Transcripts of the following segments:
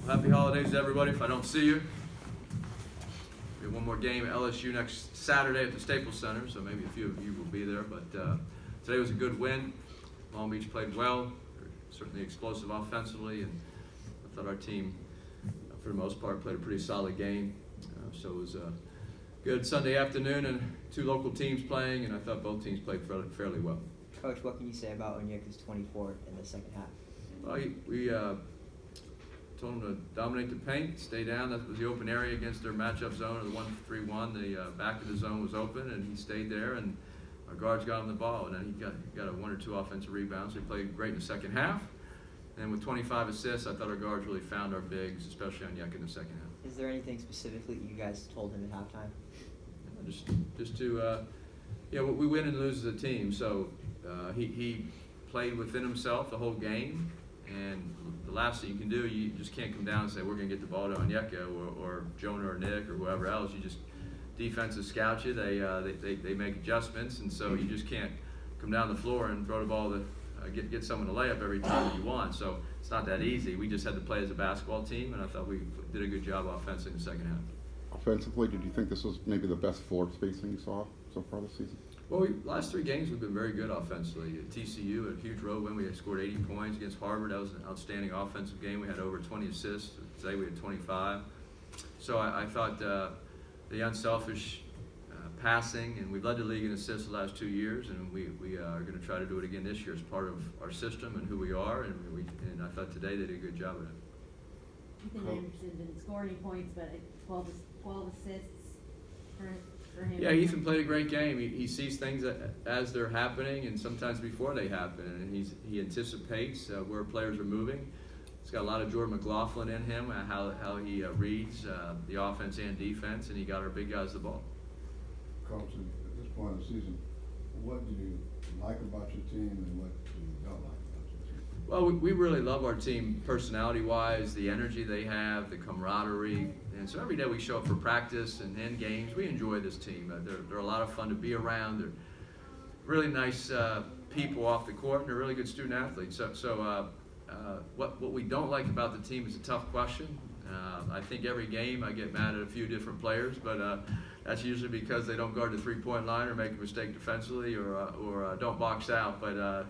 Happy holidays to everybody if I don't see you. We have one more game at LSU next Saturday at the Staples Center, so maybe a few of you will be there. But today was a good win. Long Beach played well. They're certainly explosive offensively, and I thought our team, for the most part, played a pretty solid game. So it was a good Sunday afternoon and two local teams playing, and I thought both teams played fairly well. Coach, what can you say about Onyeka's 24 in the second half? Well, we told him to dominate the paint, stay down. That was the open area against their matchup zone of the 1-3-1. The back of the zone was open, and he stayed there, and our guards got him the ball. And then he got a 1 or 2 offensive rebounds. So he played great in the second half. And with 25 assists, I thought our guards really found our bigs, especially Onyeka in the second half. Is there anything specifically you guys told him at halftime? Just to, we win and lose as a team. So he played within himself the whole game. And the last thing you can do, you just can't come down and say, we're going to get the ball to Onyeka or Jonah or Nick or whoever else. You just, defenses scout you. They make adjustments. And so you just can't come down the floor and throw the ball to get someone to layup every time that you want. So it's not that easy. We just had to play as a basketball team, and I thought we did a good job offensively in the second half. Offensively, did you think this was maybe the best floor spacing you saw so far this season? Well, last 3 games we've been very good offensively. At TCU, a huge road win, we had scored 80 points against Harvard. That was an outstanding offensive game. We had over 20 assists. Today we had 25. So I thought the unselfish passing, and we've led the league in assists the last 2 years, and we are going to try to do it again this year as part of our system and who we are. And I thought today they did a good job of it. Ethan Anderson didn't score any points, but 12 assists for him. Yeah, Ethan played a great game. He sees things as they're happening and sometimes before they happen, and he anticipates where players are moving. He's got a lot of Jordan McLaughlin in him, how he reads the offense and defense, and he got our big guys the ball. Coach, at this point in the season, what do you like about your team and what do you don't like about your team? Well, we really love our team personality-wise, the energy they have, the camaraderie. And so every day we show up for practice and in games. We enjoy this team. They're a lot of fun to be around. They're really nice people off the court, and they're really good student athletes. So what we don't like about the team is a tough question. I think every game I get mad at a few different players, but that's usually because they don't guard the three-point line or make a mistake defensively or don't box out. But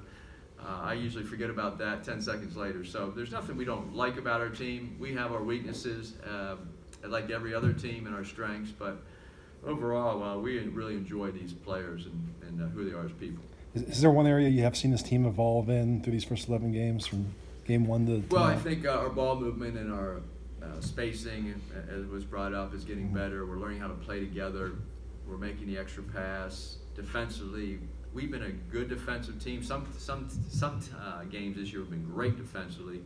I usually forget about that 10 seconds later. So there's nothing we don't like about our team. We have our weaknesses, like every other team, and our strengths. But overall, we really enjoy these players and who they are as people. Is there one area you have seen this team evolve in through these first 11 games from game 1 to Well, I think our ball movement and our spacing, as was brought up, is getting better. We're learning how to play together. We're making the extra pass. Defensively, we've been a good defensive team. Some games this year have been great defensively.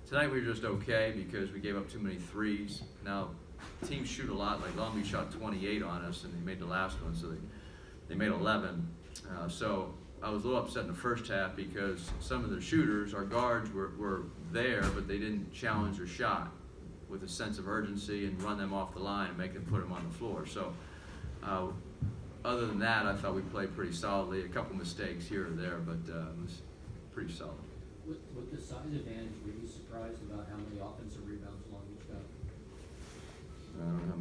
Tonight we were just okay because we gave up too many threes. Now, teams shoot a lot. Like Long Beach shot 28 on us, and they made the last one, so they made 11. So I was a little upset in the first half because some of the shooters, our guards, were there, but they didn't challenge their shot with a sense of urgency and run them off the line and make them put them on the floor. So other than that, I thought we played pretty solidly. A couple mistakes here or there, but it was pretty solid. With the size advantage, were you surprised about how many offensive rebounds Long Beach got? I don't know how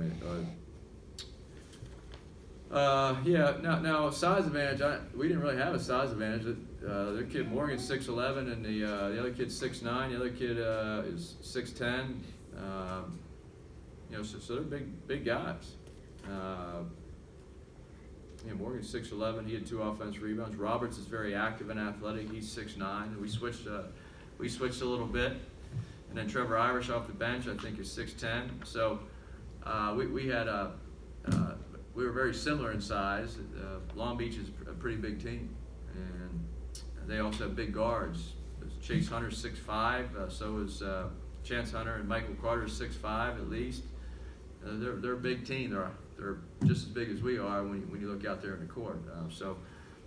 many. No, size advantage. We didn't really have a size advantage. Their kid Morgan's 6'11", and the other kid's 6'9". The other kid is 6'10". So they're big guys. Morgan's 6'11". He had 2 offensive rebounds. Roberts is very active and athletic. He's 6'9". We switched a little bit, and then Trevor Irish off the bench, I think, is 6'10". So we were very similar in size. Long Beach is a pretty big team, and they also have big guards. Chase Hunter's 6'5", so is Chance Hunter, and Michael Carter's 6'5" at least. They're a big team. They're just as big as we are when you look out there in the court. So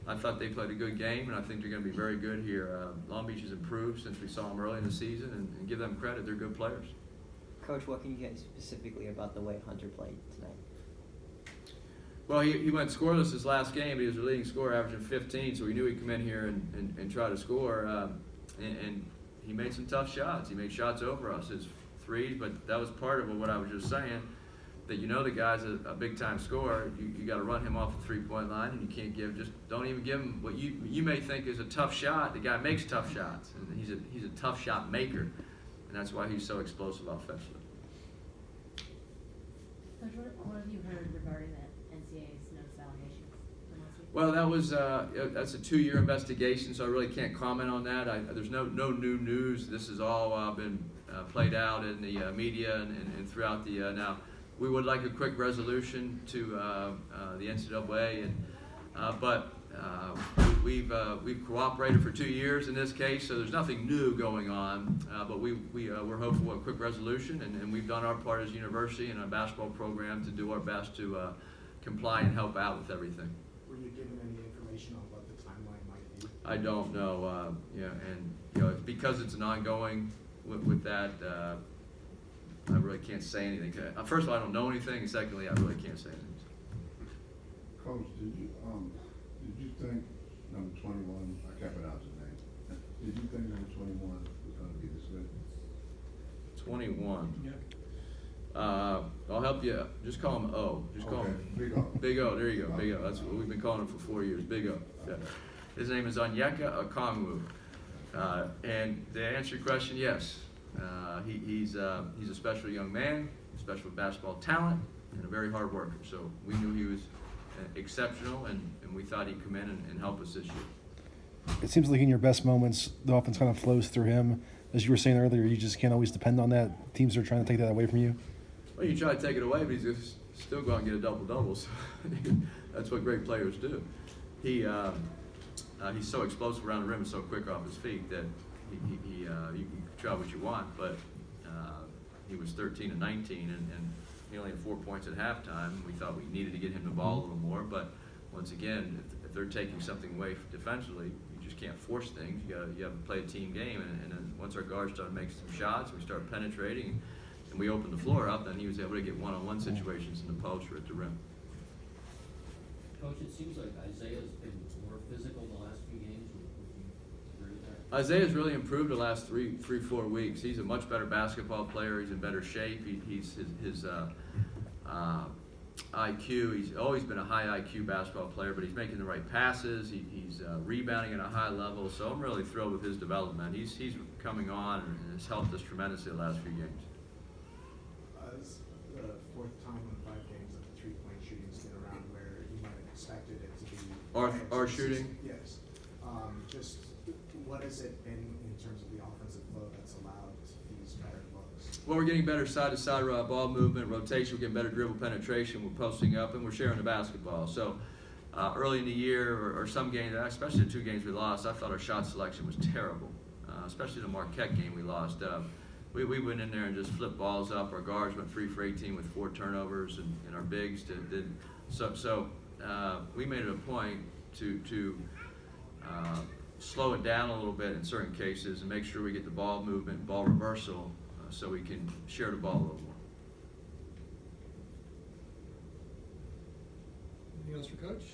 I thought they played a good game, and I think they're going to be very good here. Long Beach has improved since we saw them early in the season, and give them credit. They're good players. Coach, what can you get specifically about the way Hunter played tonight? Well, he went scoreless his last game, but he was the leading scorer, averaging 15, so we knew he'd come in here and try to score. And he made some tough shots. He made shots over us. His threes, but that was part of what I was just saying, that the guy's a big-time scorer. You got to run him off the three-point line, and you can't don't even give him what you may think is a tough shot. The guy makes tough shots, and he's a tough shot maker, and that's why he's so explosive offensively. Coach, what have you heard regarding the NCAA's notice allegations from last week? Well, that's a 2-year investigation, so I really can't comment on that. There's no new news. This has all been played out in the media and throughout the now. We would like a quick resolution to the NCAA, but we've cooperated for 2 years in this case, so there's nothing new going on. But we're hopeful of a quick resolution, and we've done our part as a university and a basketball program to do our best to comply and help out with everything. Were you given any information on what the timeline might be? I don't know, and because it's an ongoing with that. I really can't say anything. First of all, I don't know anything, and secondly, I really can't say anything. Coach, did you think number 21, I can't pronounce his name, did you think number 21 was gonna be this good? 21. I'll help you. Just call him O. Just call him Big O. Big O. There you go. Big O. That's what we've been calling him for 4 years. Big O. Yeah. His name is Onyeka Okongwu. And to answer your question, yes. He's a special young man, special basketball talent, and a very hard worker. So we knew he was exceptional, and we thought he'd come in and help us this year. It seems like in your best moments, the offense kind of flows through him. As you were saying earlier, you just can't always depend on that. Teams are trying to take that away from you. Well, you try to take it away, but he's just still going to get a double-double. So that's what great players do. He's so explosive around the rim and so quick off his feet that you can try what you want, but he was 13 and 19, and he only had 4 points at halftime. We thought we needed to get him the ball a little more, but once again, if they're taking something away defensively, you just can't force things. You have to play a team game, and then once our guards started making some shots, we started penetrating, and we opened the floor up, then he was able to get one-on-one situations in the post or at the rim. Coach, it seems like Isaiah's been more physical the last few games. Would you agree with that? Isaiah's really improved the last 3-4 weeks. He's a much better basketball player. He's in better shape. His IQ. He's always been a high IQ basketball player, but he's making the right passes. He's rebounding at a high level. So I'm really thrilled with his development. He's coming on and has helped us tremendously the last few games. It's the fourth time in 5 games that the three-point shooting's been around where you might have expected it to be. Our shooting? Yes. Just what has it been in terms of the offensive flow that's allowed these better looks? Well, we're getting better side-to-side ball movement, rotation. We're getting better dribble penetration. We're posting up, and we're sharing the basketball. So early in the year, or some games, especially the 2 games we lost, I thought our shot selection was terrible, especially the Marquette game we lost. We went in there and just flipped balls up. Our guards went 3 for 18 with 4 turnovers, and our bigs did. So we made it a point to slow it down a little bit in certain cases and make sure we get the ball movement, ball reversal, so we can share the ball a little more. Anything else for Coach?